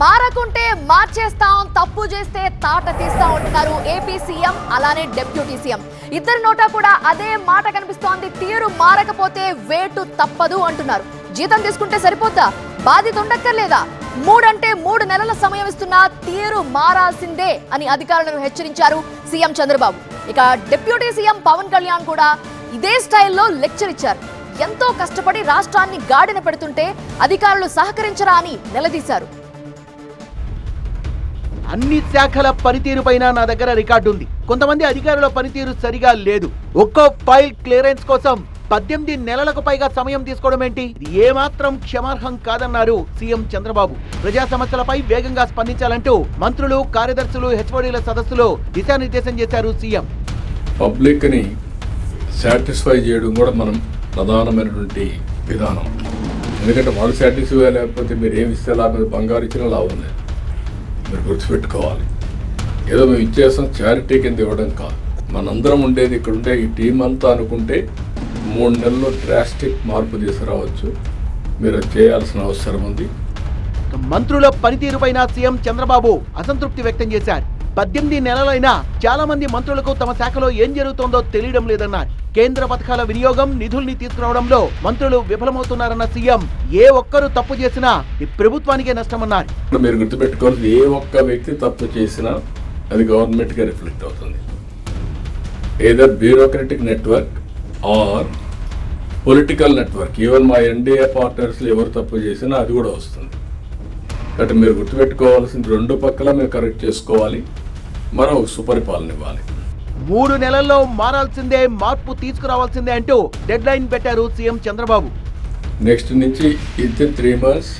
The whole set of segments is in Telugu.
మారకుంటే మార్చేస్తాం, తప్పు చేస్తే తాట తీస్తాం అంటున్నారు ఏపీ సీఎం అలానే డిప్యూటీ సీఎం. ఇద్దరి నోటా కూడా అదే మాట కనిపిస్తోంది. తీరు మారకపోతే వేటు తప్పదు అంటున్నారు. జీతం తీసుకుంటే సరిపోద్దా? బాధ్యత ఉండక్కర్లేదా? 3 నెలల సమయం ఇస్తున్నా తీరు మారాల్సిందే అని అధికారులను హెచ్చరించారు సీఎం చంద్రబాబు. ఇక డిప్యూటీ సీఎం పవన్ కళ్యాణ్ కూడా ఇదే స్టైల్లో లెక్చర్ ఇచ్చారు. ఎంతో కష్టపడి రాష్ట్రాన్ని గాడిన పెడుతుంటే అధికారులు సహకరించరా అని నిలదీశారు. అన్ని శాఖల పనితీరుపైన నా దగ్గర రికార్డు ఉంది. కొంతమంది అధికారుల పనితీరు సరిగా లేదు. ఒక్కో ఫైల్ క్లియరెన్స్ కోసం 18 నెలలకు పైగా సమయం తీసుకోవడం ఏంటి? ఇది ఏమాత్రం క్షమార్హం కాదన్నారు సీఎం చంద్రబాబు. ప్రజా సమస్యలపై వేగంగా స్పందించాలంటూ మంత్రులు, కార్యదర్శులు, హెచ్ఓడీల సదస్సులో దిశానిర్దేశం చేశారు సీఎం. పబ్లిక్ ని సాటిస్ఫై చేయడం కూడా మనం ప్రధానమైనటువంటి విధానం. ఎందుకంటే వాళ్ళు సాటిస్ఫై లేకపోతే మీరు ఏమి ఇస్తే లాభం, బంగారు ఇచ్చిన లాభం లేదు. మీరు గుర్తుపెట్టుకోవాలి. ఏదో మేము ఇచ్చేస్తాం చారిటీ కింద ఇవ్వడం కాదు. మనందరం ఉండేది ఇక్కడ ఉండే ఈ టీం అంతా అనుకుంటే 3 నెలల్లో డ్రాస్టిక్ మార్పు తీసుకురావచ్చు. మీరు చేయాల్సిన అవసరం ఉంది. మంత్రుల పనితీరుపైన సీఎం చంద్రబాబు అసంతృప్తి వ్యక్తం చేశారు. 18 నెలలైనా చాలా మంది మంత్రులకు తమ శాఖలో ఏం జరుగుతోందో తెలియడం లేదన్నారు. కేంద్ర పథకాల వినియోగం, నిధుల్ని తీసుకురావడంలో మంత్రులు విఫలమవుతున్నారన్న సీఎం ఏ ఒక్కరు తప్పు చేసినా ఈ ప్రభుత్వానికే నష్టమన్నారు. మీరు గుర్తుపెట్టుకోవాలి, ఏ ఒక్క వ్యక్తి తప్పు చేసినా అది గవర్నమెంట్ గా రిఫ్లెక్ట్ అవుతుంది. Either bureaucratic network or political network. Even మా ఎన్డీఏ పార్ట్నర్స్ ఎవరు తప్పు చేసినా అది కూడా వస్తుంది. కాబట్టి మీరు గుర్తుపెట్టుకోవాల్సింది 2 పక్కల మీరు కరెక్ట్ చేసుకోవాలి. మనం సుపరిపాలన ఇవ్వాలి. 3 నెలల్లో మారాల్సిందే, మార్పు తీసుకురావాల్సిందే అంటూ డెడ్ లైన్ పెట్టారు సీఎం చంద్రబాబు. నెక్స్ట్ నుంచి in 3 months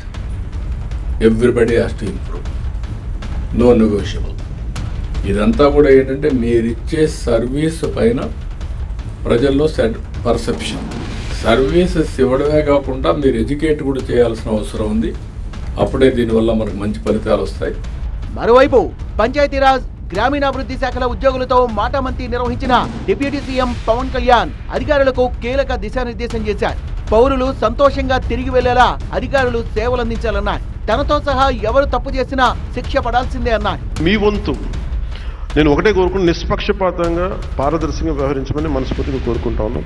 everybody has to improve, no negotiable. ఇదంతా కూడా ఏంటంటే మీరు ఇచ్చే సర్వీస్ పైన ప్రజల్లో పర్సెప్షన్. సర్వీసెస్ ఇవ్వడమే కాకుండా మీరు ఎడ్యుకేట్ కూడా చేయాల్సిన అవసరం ఉంది. అప్పుడే దీనివల్ల మనకు మంచి ఫలితాలు వస్తాయి. మరోవైపు పంచాయతీరాజ్, గ్రామీణాభివృద్ధి శాఖల ఉద్యోగులతో మాటామంతి నిర్వహించిన డిప్యూటీ సీఎం పవన్ కళ్యాణ్ అధికారులకు కీలక దిశానిర్దేశం చేశారు. పౌరులు సంతోషంగా తిరిగి వెళ్లేలా అధికారులు సేవలందించాలన్నారు. తనతో సహా ఎవరు తప్పు చేసినా శిక్ష పడాల్సిందే అన్నారు. మీ వంతు నేను ఒకటే కోరుకుని నిష్పక్షపాతంగా, పారదర్శకంగా వ్యవహరించమని మనస్ఫూర్తిగా కోరుకుంటా ఉన్నాం.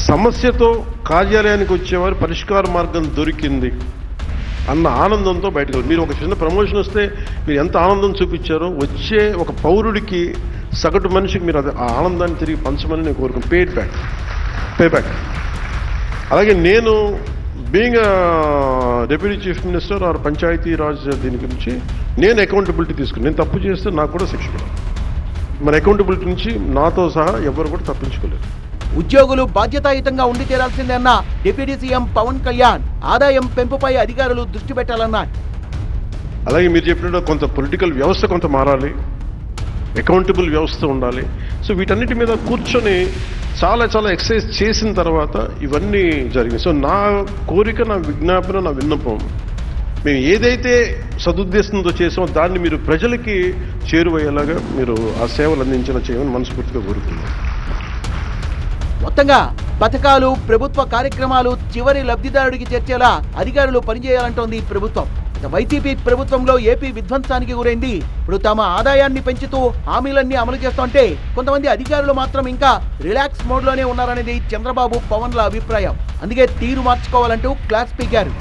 సమస్యతో కార్యాలయానికి వచ్చేవారు పరిష్కార మార్గం దొరికింది అన్న ఆనందంతో బయటకు. మీరు ఒక చిన్న ప్రమోషన్ వస్తే మీరు ఎంత ఆనందం చూపించారో వచ్చే ఒక పౌరుడికి, సగటు మనిషికి మీరు ఆ ఆనందాన్ని తిరిగి పంచమని నేను కోరుకున్నాను. Pay back. అలాగే నేను being deputy chief minister or Panchayati Raj దీని గురించి నేను అకౌంటబిలిటీ తీసుకుని, నేను తప్పు చేస్తే నాకు కూడా శిక్ష పడాలి. మన అకౌంటబిలిటీ నుంచి నాతో సహా ఎవరు కూడా తప్పించుకోలేరు. ఉద్యోగులు బాధ్యతాయుతంగా ఉండి తీరాల్సిందే అన్న డిప్యూటీ సీఎం పవన్ కళ్యాణ్ ఆదాయం పెంపుపై అధికారులు దృష్టి పెట్టాలన్నారు. అలాగే మీరు చెప్పినట్టు కొంత పొలిటికల్ వ్యవస్థ కొంత మారాలి, అకౌంటబుల్ వ్యవస్థ ఉండాలి. సో వీటన్నిటి మీద కూర్చొని చాలా ఎక్సర్సైజ్ చేసిన తర్వాత ఇవన్నీ జరిగింది. సో నా కోరిక, నా విజ్ఞాపన, నా విన్నపం, మేము ఏదైతే సదుద్దేశంతో చేసామో దాన్ని మీరు ప్రజలకి చేరువయ్యేలాగా మీరు ఆ సేవలు చేయమని మనస్ఫూర్తిగా కోరుతున్నాను. మొత్తంగా పథకాలు, ప్రభుత్వ కార్యక్రమాలు చివరి లబ్ధిదారుడికి చేర్చేలా అధికారులు పనిచేయాలంటోంది ప్రభుత్వం. వైసీపీ ప్రభుత్వంలో ఏపీ విధ్వంసానికి గురైంది. ఇప్పుడు తమ ఆదాయాన్ని పెంచుతూ హామీలన్నీ అమలు చేస్తుంటే కొంతమంది అధికారులు మాత్రం ఇంకా రిలాక్స్ మోడ్లోనే ఉన్నారనేది చంద్రబాబు, పవన్ల అభిప్రాయం. అందుకే తీరు మార్చుకోవాలంటూ క్లాస్ పీకారు.